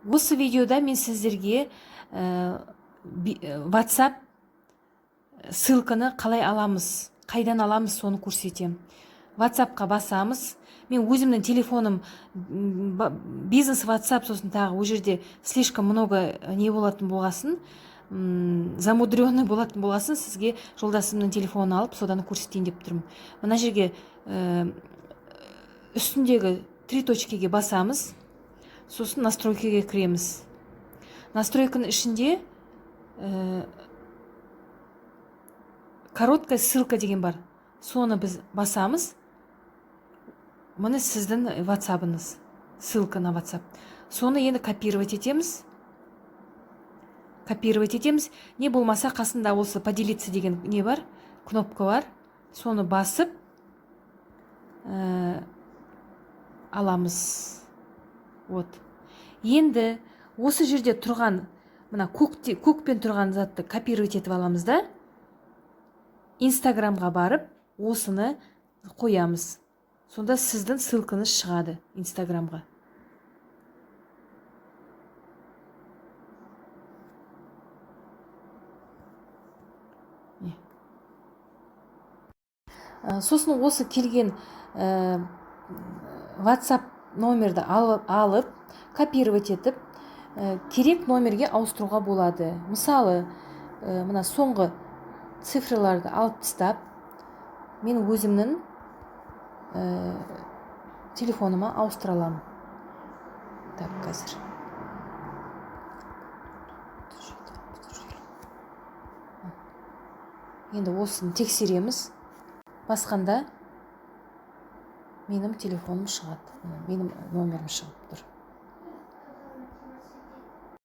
Осы видеода мен сіздерге WhatsApp ссылканы қалай аламыз, қайдан аламыз, соны көрсетемін. WhatsAppқа басамыз. Мен өзімнің телефоным бизнес WhatsApp, сосын тағы ол жерде слишком много не болатын болғасын, замудренный болатын болғасын, сізге жолдасымның телефонын алып, содан көрсетейін деп тұрмын. Мына жерге үстіндегі 3 точкеге басамыз. Сосын настройкаға кіреміз. Настройканың ішінде короткая ссылка деген бар. Соны біз басамыз. Мұны сіздің WhatsApp-ыңыз. Ссылка на WhatsApp. Соны енді копировать етеміз. Не болмаса қасында осы поделиться деген не бар, кнопка бар. Соны басып аламыз. Вот. Енді осы жерде тұрған, мына көкпен тұрған затты копировать етіп аламыз да, Инстаграмға барып, осыны қоямыз. Сонда сіздің ссылкаңыз шығады Инстаграмға. Сосын осы келген WhatsApp номерді алып, копировать етіп, керек номерге ауыстыруға болады. Мысалы, мына соңғы цифрларды алып тастап, мен өзімнің телефоныма ауыстыра аламын. Так, қазір. Енді осыны тексереміз. Басқанда менің телефоным шығады, менің номерім шығып тұр.